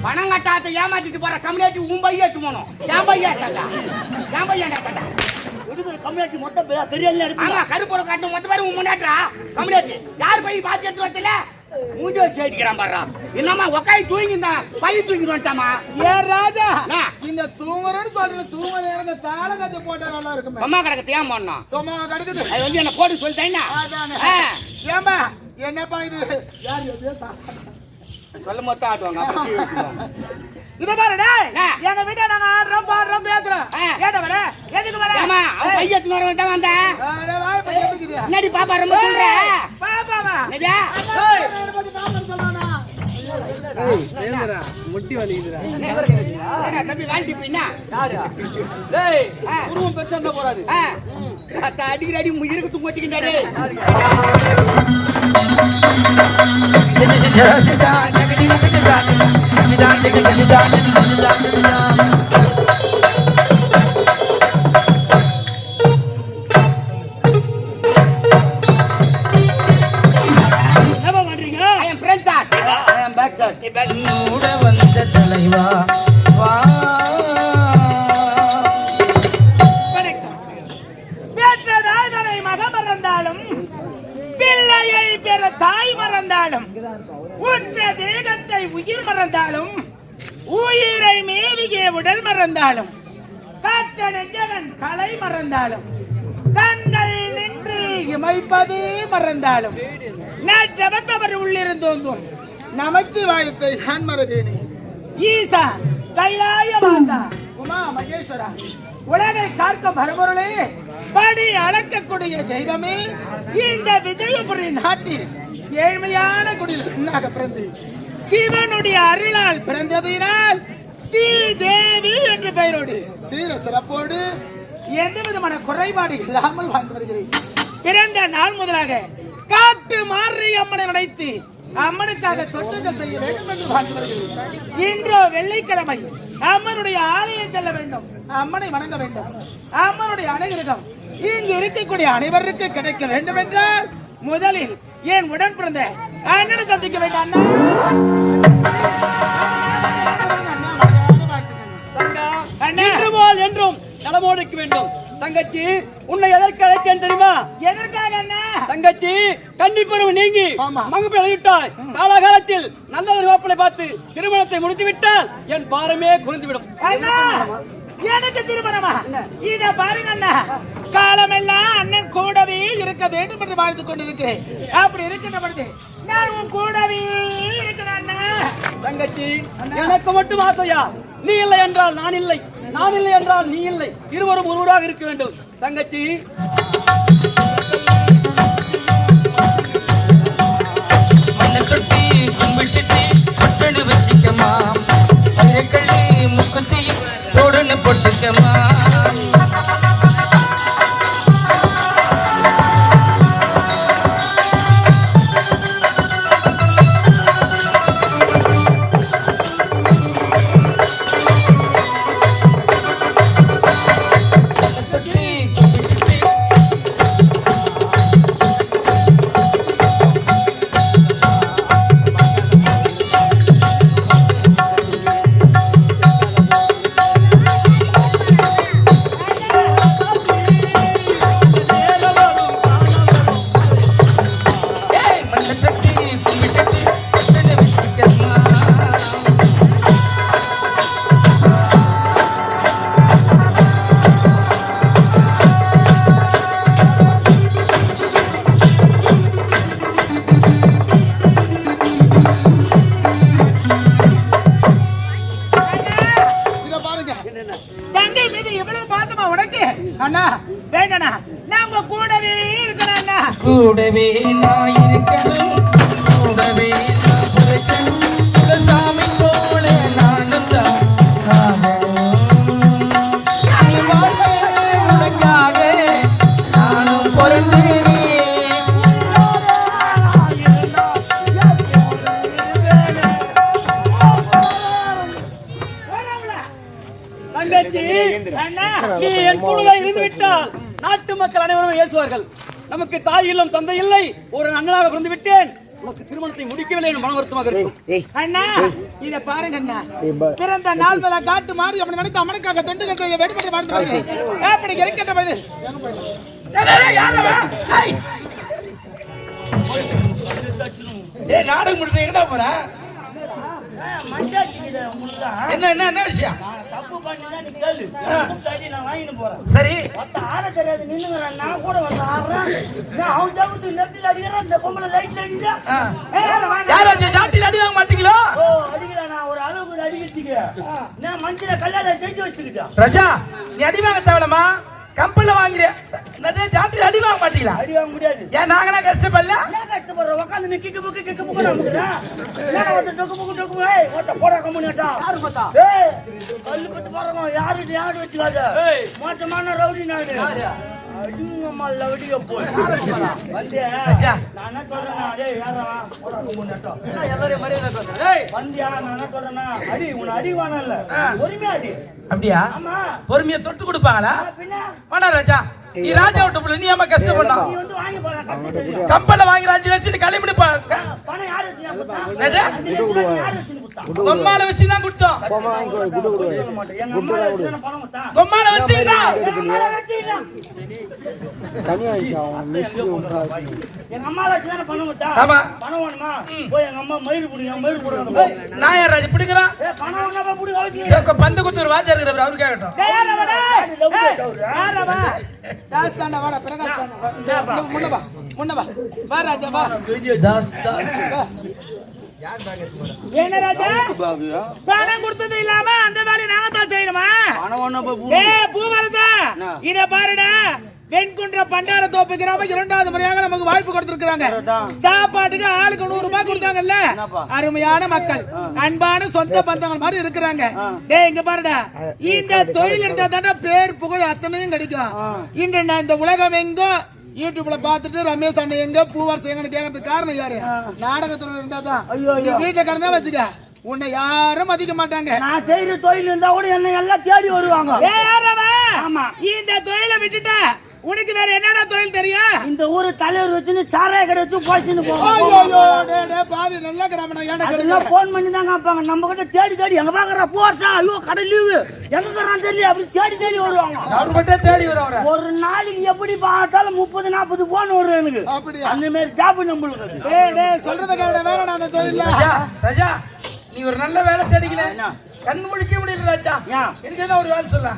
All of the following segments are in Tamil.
பணம் கட்டாத ஏமாத்திட்டு போற கம்யூனிட்டி உன் பையன் எடுத்து போனோம். என் பையன் கம்யூனிட்டி மொத்தம் பெரிய கருப்போட காட்டு மொத்த பேரும் உன் முன்னாட்டா கம்யூனிட்டி யார் பையன் பாத்து எடுத்து வரல மூஞ்ச வச்சு அடிக்கிறான் பாரு. என்னமா உக்காய் தூங்கிந்தான் பையன் தூங்கிட்டு வந்துட்டாமா. ஏன் ராஜா இந்த தூங்குறன்னு சொல்ற தூங்க நேரம் தாள கதை போட்டா நல்லா இருக்கும். அம்மா கிடக்கு ஏன் போடணும் சும்மா கிடக்குது. அது வந்து என்ன போட்டு சொல்லிட்டேன்னா ஏமா என்னப்பா இது சொல்ல மொத்தம் ஆட்டுவாங்க. இத பாருடா எங்க வீட்டை நாங்க ஆடுறோம் பாடுறோம் பேசுறோம். ஏடா வர எதுக்கு வர ஏமா அவன் பையத்து வர வேண்டாம் வந்த அட வாய் பைய எதுக்குது என்னடி பாப்பா ரொம்ப சொல்ற பாப்பாவா என்னடா ஏய் பாப்பா சொல்றானா ஏய் ஏங்கடா முட்டி வலிக்குதுடா தம்பி வால்டி பின்னா யாரு டேய் குருவம் பெருசா போறாரு அத்த அடிக்கிற அடி முயிருக்கு தூங்கிட்டா டேய் தலைவா பெற்றதாய் மகம் மறந்தாலும் பிள்ளையை பெற தாய் மறந்தாலும் உற்ற தேகத்தை உயிர் மறந்தாலும் உயிரை மேவிய உடல் மறந்தாலும் காற்ற நெஞ்சகன் கலை மறந்தாலும் கண்கள் நின்று இமைப்பதே மறந்தாலும் நேற்றவர் உள்ளிருந்தோங்கும் நமச்சிவாயத்தை நான் மறவேனே. ஈசா கைலாய மாதா உமா மகேஸ்வரா உலகை காக்கும் பரம்பொருளே படி அளக்கக்கூடிய தெய்வமே இந்த விஜயபுரி நாட்டில் ஏழ்மையான குடியிலாக பிறந்து சிவனுடைய அருளால் பிறந்ததினால் ஸ்ரீதேவி என்ற பெயரோடு சீர சிறப்போடு எந்த விதமான குறைபாடு இல்லாமல் வாழ்ந்து வருகிறேன். பிறந்த நாள் முதலாக காட்டு மாரியம்மனை நினைத்து அம்மனுக்காக தொற்றுகள் செய்ய வேண்டும் என்று வாழ்ந்து வருகிறேன். இன்றோ வெள்ளிக்கிழமை அம்மனுடைய ஆலயம் செல்ல வேண்டும், அம்மனை வணங்க வேண்டும். அம்மனுடைய அனுகிரகம் இங்கு இருக்கக்கூடிய அனைவருக்கு கிடைக்க வேண்டும் என்றால் முதலில் என் உடன் பிறந்த அண்ணனை சந்திக்க வேண்டும். அண்ணா என்றும் நலமோடிக்க வேண்டும். தங்கச்சி உன்னை எதற்கு அழைத்தேன் தெரியுமா? எதற்காக அண்ணா? தங்கச்சி கன்னிப்பருவம் நீங்கி மகப்பை அழைவிட்டாய். காலகாலத்தில் நல்ல ஒரு மாப்பிளை பார்த்து திருமணத்தை முடித்து விட்டால் என் பாரமே குறைந்துவிடும். அண்ணா எனக்கு திருமணமா? இத பாருங்க அண்ணா, காலமெல்லாம் அண்ணன் கூடவே இருக்க வேண்டும் என்று வாழ்ந்து கொண்டிருக்கிறேன். அப்படி இருக்கின்ற பொழுது நான் உன் கூடவே இருக்கிறேன் அண்ணா. தங்கச்சி எனக்கு மட்டும் ஆசையா? நீ இல்லை என்றால் நான் இல்லை, நான் இல்லை என்றால் நீ இல்லை, இருவரும் ஒருவராக இருக்க வேண்டும். தங்கச்சி மண்ணை தொட்டி கும்பிட்டு பட்டடு வச்சுக்கமா, கள்ளி முக்கத்தி சோடுன்னு போட்டுக்கமா. கூடவே நான் இருக்கணும், கூடவே நான் இருக்கணும், சாமி போல நானும் தான் உனக்காக நானும் பிறந்தேனே. தங்கச்சி நீ என் கூட இருந்து விட்டால் நாட்டு மக்கள் அனைவரும் ஏசுவார்கள். நமக்கு தாய் இல்லம் தந்தை இல்லை, ஒரு அண்ணனாக பிறந்து விட்டேன். நமக்கு திருமணத்தை முடிக்கவில்லை என்று மன வருத்தமாக இருக்கும். அண்ணா இத பாருங்க அண்ணா, பிறந்த நாள் மேல காட்டு மாறி அப்படி நினைத்து அம்மனுக்காக தொண்டு கட்ட வெடிப்பட்டு வாழ்ந்து அப்படி இருக்கின்ற பொழுது நாடகம் முடிஞ்சு எங்கடா போற? என்ன என்ன என்ன விஷயம்? தப்பு பண்ணிதான் நீ கேளு. நான் வாங்கிட்டு போறேன். சரி, ஆட தெரியாது நின்னுங்கிறேன். நான் கூட வந்து ஆடுறேன். அவன் தகுத்து நெட்டில் அடிக்கிறேன். இந்த பொம்பளை லைட்ல அடிச்சா யாராச்சும் ஜாட்டியில் அடி வாங்க மாட்டீங்களோ? ஓ அடிக்கிறேன். நான் ஒரு அளவுக்கு அடிக்கிறதுக்கு நான் மஞ்சள கல்யாணம் செஞ்சு வச்சுக்கிட்டேன். ரஜா, நீ அடி வாங்க தேவலமா? கம்பெனில வாங்குற ஜாட்டியில் அடி வாங்க மாட்டீங்களா? அடி வாங்க முடியாது. ஏன் நாங்களாம் கஷ்டப்படல? என்ன கஷ்டப்படுற? உட்காந்து நீ கிக்கு புக்கு நம்புகிறேன். என்ன வந்து டொக்கு புக்கு ஓட்ட போட கம்முனிட்டா யாரு பார்த்தா? ஏய் கல்லு பத்து பாருங்க. யாரு வச்சுக்காத. மோசமான ரவுடி நாடு. அடிங்கம்மா லவடிய போய் வந்தியா? நான் என்ன சொல்றேன்னா, டேய் யாரா போட கம்முனிட்டா என்ன எல்லாரும் மரியாதை பேசுற? டேய் வந்தியா? நான் என்ன சொல்றேன்னா, அடி உன அடி வானல்ல பொறுமையா அடி. அப்படியா? ஆமா. பொறுமையா தொட்டு கொடுப்பாங்களா? பின்ன வேணா ராஜா, நீ ராஜா விட்டு போல, நீ ஏமா கஷ்டப்படா? நீ வந்து வாங்கி போற கஷ்டம் தெரியும். கம்பெனில வாங்கி ராஜா வச்சு களிமணி பணம் யாரு வச்சு கொடுத்தா? யாரு வச்சு கொடுத்தா? கொம்மால வச்சு தான் கொடுத்தோம். சொல்ல மாட்டேன். எங்க அம்மா வச்சு பணம் கொடுத்தா? கொம்மால வச்சுடா. எங்க அம்மா வச்சு பணம் கொடுத்தா? ஆமா. பணம் வேணுமா? போய் எங்க அம்மா மயிறு புடிங்க, மயிறு போடுறாங்க. நான் யார் ராஜா பிடிக்கிறான்? பணம் வேணாமா புடிங்க வச்சு. பந்து குத்து ஒரு வாஜா இருக்கிற அவரு கேட்கட்டும். என்ன ராஜா பணம் கொடுத்தது இல்லாம அந்த வேலையை நாங்க தான் செய்யணுமா? பூவரதா இத பாருடா, வெண்குன்ற பண்டார தோப்பு கிராமம் 2வது முறையாக நமக்கு வாய்ப்பு கொடுத்திருக்காங்க. சாப்பாட்டுக்கு ஆளுக்கு 100 ரூபாய் கொடுத்தாங்கல்ல. அருமையான மக்கள், அன்பான சொந்த பந்தங்கள் மாதிரி இருக்கிறாங்க. டேய் இங்க பாருடா, இந்த தொழில் இருந்தா தானே பேர் புகழ் அத்தனையும் கிடைக்கும். இன்று நான் இந்த உலகம் எங்கோ யூடியூப்ல பாத்துட்டு ரமேஷ் அண்ணன் எங்க பூவார் செய்யணும்னு கேட்கறதுக்கு காரணம் யாரு? நாடகத்துல இருந்தாதான். வீட்டுல கடந்தா வச்சுக்க, உன்னை யாரும் மதிக்க மாட்டாங்க. நான் செய்யற தொழில் இருந்தா கூட என்ன எல்லாம் தேடி வருவாங்க. ஆமா, இந்த தொழிலை விட்டுட்ட உனக்கு வேற என்னடா தொழில் தெரியும்? இந்த ஊரு தலைவர் வச்சுன்னு சாராய கடை வச்சு போச்சுன்னு பாவி நல்ல கிராமம் போன் பண்ணி தான் காப்பாங்க. நம்ம கிட்ட தேடி எங்க பாக்குற போச்சா? ஐயோ கடை லீவு எங்க தெரியல அப்படி தேடி வருவாங்க. தேடி வருவாங்க. ஒரு நாளைக்கு எப்படி பார்த்தாலும் 30-40 போன் வரும் எனக்கு. அந்த மாதிரி ஜாப் நம்மளுக்கு. சொல்றது கேட்ட வேற நான் தொழில் ராஜா, நீ ஒரு நல்ல வேலை தேடிக்கல, கண் முழிக்க முடியல ராஜா. எனக்கு என்ன ஒரு வேலை சொல்ல?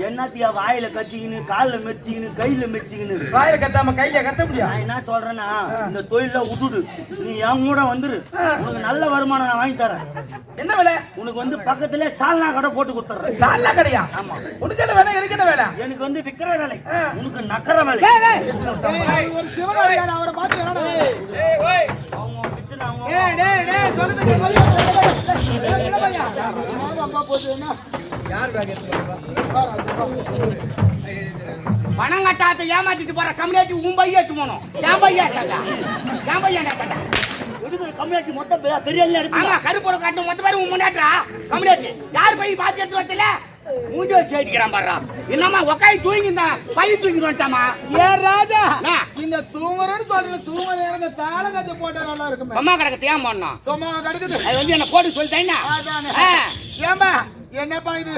என்னத்தியா வாயில கத்திக்கின்னு, காலில் மெச்சிக்கின்னு, கையில மெச்சிக்கின்னு. வாயில கத்தாம கையில கத்த முடியாது. நான் என்ன சொல்றேன்னா, இந்த தொழில விட்டுடு, நீ என் கூட வந்துரு. உனக்கு நல்ல வருமானம் நான் வாங்கி தரேன். என்ன வேலை? உனக்கு வந்து பக்கத்துல சால்னா கடை போட்டு கொடுத்துறேன். சால்னா கடையா? ஆமா. உனக்கு என்ன வேலை? எனக்கு என்ன வேலை? எனக்கு வந்து விக்கிற வேலை, உனக்கு நக்கற வேலை. ஒரு சிவனாரியார் அவரை பார்த்து அவங்க பிச்சுனா அவங்க பணம் கட்டாத ஏமாத்திட்டு போற கம்யூனிட்டி உன் பைய எடுத்து போனோம். என் பைய கம்யூனிட்டி மொத்தம் பெரிய கருப்போட காட்டு மொத்த பேர் உன் முன்னாட்டா கம்யூனிட்டி யார் பைய பாத்து எடுத்து வரல மூஞ்சி வச்சு அடிக்கிறான் பாரு. என்னமா உக்காய் தூங்கிந்தான் பைய தூக்கி வந்துட்டாமா? ஏன் ராஜா இந்த தூங்குறன்னு சொல்ற தூங்குற இந்த தாள கட்டி போட்டா நல்லா இருக்கும். அம்மா கிடக்கு ஏன் போடணும்? சும்மா கிடக்குது. அது வந்து என்ன போட்டு சொல்லிட்டேன்னா ஏம்பா என்னப்பா இது?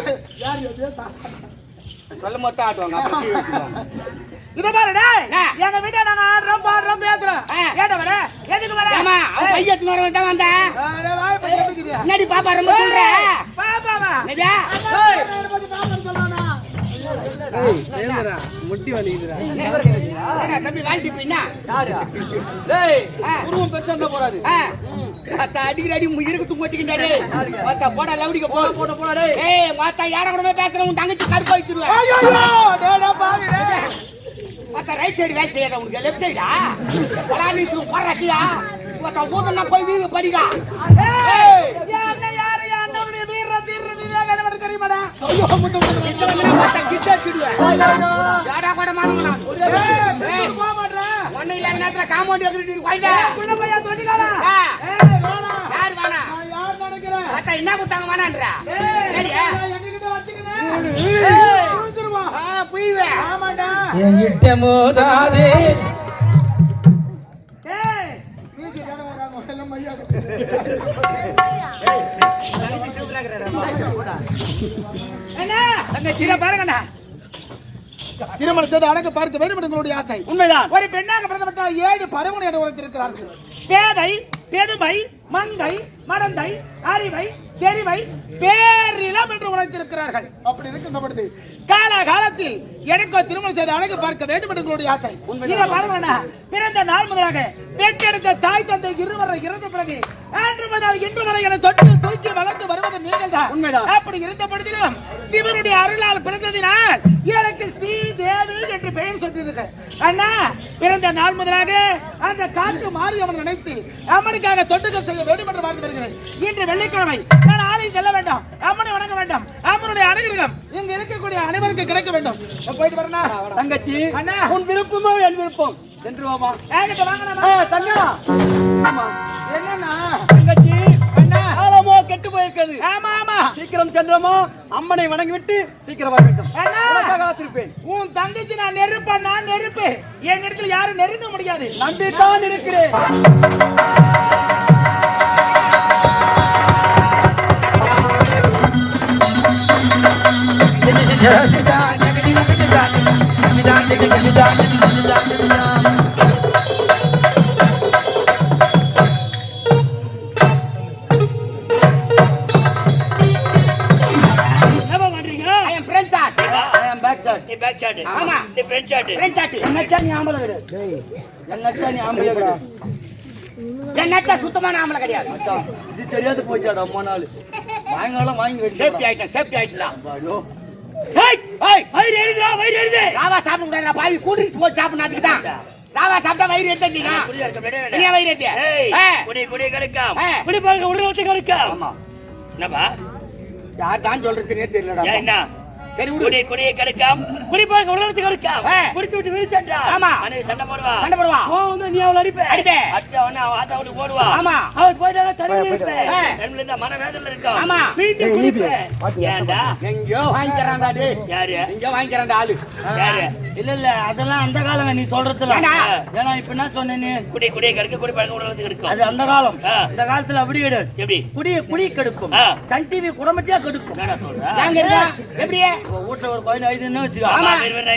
சொல்ல மட்டும் ஆட்டுவாங்க. இத பாருடா, எங்க வீட்டை நாங்க ஆடுறோம் பாடுறோம் பேசுறோம். ஏடா வர எதுக்கு வர? ஆமா அவன் பைய எடுத்து வர வேண்டாம் வந்தா. அட வாய் பைய இருக்குது. என்னடி பாப்பா ரொம்ப சொல்ற? பாப்பாவா? என்னடா? ஏய் பாப்பா சொல்றானா? ஏய் ஏங்கடா முட்டி வலிக்குதுடா. தம்பி வாங்கி பின்னா. யாரு? டேய் குருவம் பெருசா இருந்தா போறாது. மாத்தா அடிக்கிற அடி முயிருக்கு தூங்கிட்டீங்க டேய். மாத்தா போடா லவுடிக்கு போடா டேய். ஏய் மாத்தா யார கூட பேசுற உன் தங்கச்சி கருப்பு ஆயிடுவா. ஐயோ டேடா பாரு டேய். மாத்தா ரைட் சைடு வேலை செய்யற உனக்கு லெஃப்ட் சைடா? பலானி தூ போறக்கியா? மாத்தா ஊதன போய் வீடு படிடா. ஏய் என்ன யாரு அண்ணனுடைய வீர தீர விவேகானந்தர் தெரியுமாடா? ஐயோ முத்து மாத்தா கிட்ட சிடுவே. யாரா கூட மாறுங்கடா. ஏய் போ மாட்றா. ஒண்ணு இல்ல நேரத்துல காம்பவுண்ட் எகிரிட்டி போய்டா. குள்ள பையா தொட்டிகாலா. ஏய் வாடா. யார் வாடா? நான் யார் நினைக்கிறேன்? மாத்தா என்ன குத்தாங்க வாடான்றா? ஏய் எங்ககிட்ட வச்சுக்கினே. ஏய் உருதுருமா. புய்வே. ஆமாடா. என்கிட்ட மோதாதே பாருங்கண்ணா, திருமணம் செய்து அடங்க பார்க்க வேண்டும் எங்களுடைய ஆசை. உண்மைதான். ஒரு பெண்ணாக பிறந்தப்பட்டால் 7 பருவனை என்று உழைத்திருக்கிறார்கள். பேதை, பெதுமை, மங்கை, மடந்தை, அறிவை, தெரிவை, பேரிலம் என்று உழைத்திருக்கிறார்கள். அப்படி இருக்கின்ற பொழுது கால காலத்தில் எனக்கோ திருமணம் செய்து அழகு பார்க்க வேண்டும் என்று எங்களுடைய ஆசை. இதை பாருங்கண்ணா, பிறந்த நாள் முதலாக பெற்றெடுத்த தாய் தந்தை இருவரை இறந்த பிறகு அன்று முதல் இன்று வரை என தொட்டு தூக்கி வளர்ந்து வருவது நீங்கள் தான். உண்மைதான். அப்படி இருந்த பொழுதிலும் சிவனுடைய அருளால் பிறந்ததினால் எனக்கு ஸ்ரீ தேவி என்று பெயர் சொல்லியிருக்க அண்ணா. பிறந்த நாள் முதலாக அந்த காத்து மாரியம்மன் நினைத்து அம்மனுக்காக தொண்டுகள் செய்ய வேண்டும் என்று வாழ்ந்து வருகிறேன். இன்று வெள்ளிக்கிழமை நான் ஆலயம் செல்ல வேண்டும், அம்மனை வணங்க வேண்டும், அம்மனுடைய அனுகிரகம் இங்க இருக்கக்கூடிய அனைவருக்கு கிடைக்க வேண்டும். போயிட்டு வரனா தங்கச்சி? அண்ணா, உன் விருப்பமோ என் விருப்பம். சென்று வாமா. ஏகிட்ட வாங்கண்ணா. தங்கா, என்னண்ணா தங்கச்சி? அண்ணா, காலமோ கெட்டு போயிருக்கிறது. ஆமா ஆமா, சீக்கிரம் சென்றோமோ அம்மனை வணங்கிவிட்டு சீக்கிரம் வர வேண்டும். அண்ணா, உனக்காக காத்திருப்பேன். உன் தங்கச்சி நான் நெருப்பண்ணா, நெருப்பு. என் இடத்துல யாரும் நெருங்க முடியாது. நம்பித்தான் இருக்கிறேன். ஆமா, என்னச்சா சுத்தமான ஆம்பளை கிடையாது. இது தெரியாது போச்சாடா அம்மா நாள் வாங்கலாம் வாங்கி வெட்டி சேஃப்டி ஆயிட்டேன், சேஃப்டி ஆயிட்டலாம். ராவா சாப்பிட கூடாது பாவி, கூட்டிட்டு போய் சாப்பிடணும். தான் ராவா சாப்பிட்டா வயிறு எடுத்தீங்க. வயிறு எடுத்தியா? குடி குடி கிடைக்கும். குடி பாருங்க, உடனே கிடைக்கும். என்னப்பா யார் தான் சொல்றதுன்னே தெரியலடா. என்ன சரி குடி குடி கிடைக்கும். குடி பாருங்க, உடனே கிடைக்கும். குடிச்சு விட்டு விழிச்சாண்டா. ஆமா, அன்னைக்கு சண்டை போடுவா. சண்டை போடுவா. நீ அவளை அடிப்ப. அடிச்ச உடனே அவ ஆத்தா விட்டு போடுவா. ஆமா, அவள் போயிட்டாங்க தனியா இருப்பேன். ரெண்டுல மன வேதனை இருக்கும். ஆமா, மீண்டும் குடிப்பேன். ஏன்டா எங்கயோ வாங்கிக்கிறான்டா டேய். யாரு எங்கயோ வாங்கிக்கிறான்டா ஆளு. யாரு? இல்ல இல்ல அதெல்லாம் அந்த காலம் நீ சொல்றதுல. ஏன்னா இப்ப என்ன சொன்னேன்னு குடி குடி கிடைக்க, குடி பழக்க உடனே கிடைக்கும். அது அந்த காலம். இந்த காலத்துல அப்படி கிடையாது. எப்படி குடி கெடுக்கும், சன் டிவி குடும்பத்தையா கெடுக்கும். என்ன சொல்ற? எப்படியே வீட்டுல ஒரு 15 வச்சுக்கோ. ஆமா, வெறும்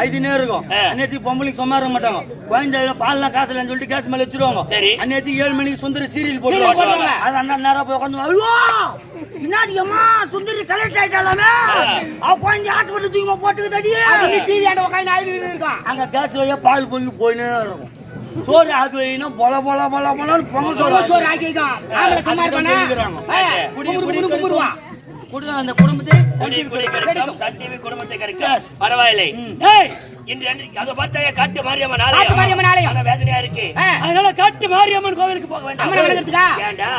5 நேரம் இருக்கும். அன்னைக்கு பொம்பளைக்கு சும்மா இருக்க மாட்டாங்க. குழந்தை பால்லாம் காசு இல்லைன்னு சொல்லிட்டு கேஸ் மேல வச்சிருவாங்க. சரி. அன்னைக்கு 7 மணிக்கு சுந்தரி சீரியல் போடுவாங்க. அது அண்ணா நேரம் போய் உட்காந்து ஐயோ என்னடியம்மா சுந்தரி கலெக்ட் ஆயிட்டாலாமே, அவ குழந்தை ஹாஸ்பிட்டல் தூக்கி போட்டுக்குதடி. டிவி ஆண்ட உட்காந்து ஆயுது இருக்கான். அங்க கேஸ் வையா பால் பொங்கி போயினே இருக்கும். சோறு ஆக்கி வைனா பொல பொல பொல பொலன்னு பொங்க சோறு ஆக்கிதான் ஆம்பளை சும்மா இருக்கானே. குடுவா குடு அந்த குடும்பத்தை குடி குடி கிடைக்கும். சன் டிவி குடும்பத்தை கிடைக்கும். பரவாயில்லை. இன்று அதை பார்த்தா காட்டு மாரியம்மன் ஆலயம். ஆனா வேதனையா இருக்கு. அதனால காட்டு மாரியம்மன் கோவிலுக்கு போக வேண்டாம். ஏன்டா?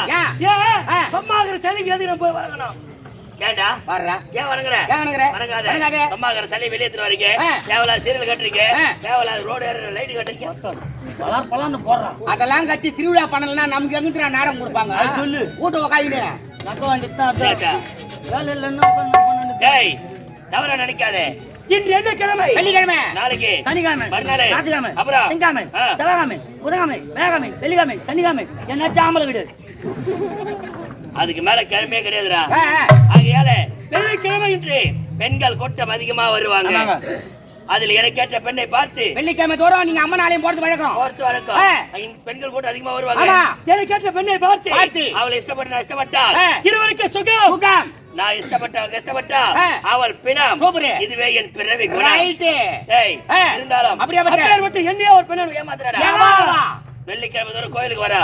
ஏன் சம்மாகிற சலிக்கு எதுக்கு நம்ம போய் வணங்கணும்? ஏன்டா வர்றா? ஏன் வணங்குற? வணங்காத. சம்மாகிற சலி வெளியே எடுத்துட்டு வரீங்க. தேவலா சீரியல் கட்டுறீங்க. தேவலா ரோடு லைட் கட்டுறீங்க. பலான்னு போடுறான். அதெல்லாம் கட்டி திருவிழா பண்ணலன்னா நமக்கு எங்கிட்ட நாடம் கொடுப்பாங்க. சொல்லு வீட்டு உக்காயினு நக்க வாங்கிட்டு வேலை இல்லைன்னா டேய் தவறா நினைக்காதே. இன்று என்ன கிழமை? வெள்ளிக்கிழமை. நாளைக்கு சனிக்கிழமை, மறுநாள் ஞாயிற்றுக்கிழமை, அப்புறம் திங்கக்கிழமை, செவ்வாய்க்கிழமை, புதன்கிழமை, வியாழக்கிழமை, வெள்ளிக்கிழமை, சனிக்கிழமை, என்னாச்சும் ஆம்பளை கிடையாது. அதுக்கு மேல கிழமையே கிடையாதுடா. ஆகையால வெள்ளிக்கிழமை இன்று பெண்கள் கூட்டம் அதிகமா வருவாங்க. அதுல எனக்கேற்ற பெண்ணை பார்த்து வெள்ளிக்கிழமை தோறும் நீங்க அம்மன் ஆலயம் போறது வழக்கம். பெண்கள் கூட்டம் அதிகமா வருவாங்க. எனக்கேற்ற பெண்ணை பார்த்து அவளை இஷ்டப்பட்டால் இருவருக்கு சுகம். நான் இஷ்டப்பட்டா அவள் பிணம். இதுவே என் பிறவி குணம். இருந்தாலும் அப்படியே என்னையே ஒரு பெண்ணை ஏமாத்துறா. வெள்ளிக்கிழமை தோறும் கோயிலுக்கு வர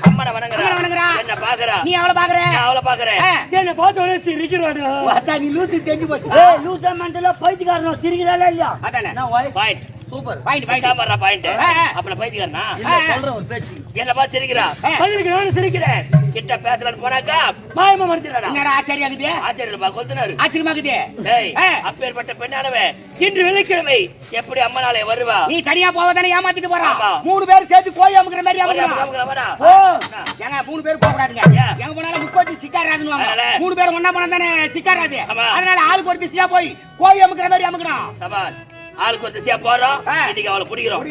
அம்மனை வணங்குறா. என்ன பாக்குறா? நீ அவளை பாக்குற? அவளை பாக்குறேன். என்ன பார்த்து சிரிக்கிறாடா. நீ லூசி தெரிஞ்சு போச்சு. லூசா மெண்டலா பைத்தியக்காரன் சிரிக்கிறாளா இல்லையா? அதானே பாயிண்ட். Super point point. அப்பல பைத்தியக்காரனா? சொல்ற ஒரு பேச்சு. என்ன பார்த்து சிரிக்கிறா? பதிலுக்கு நானும் சிரிக்கிறேன். கிட்ட பேசலான்னு போனாக்கா மாயமா மறைச்சிடா. என்னடா ஆச்சரியம் ஆகுது? ஆச்சரியமா கொத்துனாரு. ஆச்சரியமாகுது. டேய் அப்பேற்பட்ட பெண்ணானவே இன்று வெள்ளிக்கிழமை எப்படி அம்மனாலே வருவா? நீ தனியா போவதானே ஏமாத்திட்டு போறா. 3 பேர் சேர்த்து கோயில் அமுக்குற மாதிரி அமுக்குறா. ஓ ஏங்க 3 பேர் போக கூடாதுங்க. எங்க போனாலும் முக்கோட்டி சிக்காராதுன்னுவாங்க. 3 பேர் ஒண்ணா போனா தானே சிக்காராது. அதனால ஆளுக்கு ஒரு திசையா போய் கோயில் அமுக்குற மாதிரி அமுக்கணும். சபாஷ். ஆளுக்கு ஒரு திசையா போறோம். இன்னைக்கு அவளை பிடிக்கிறோம்.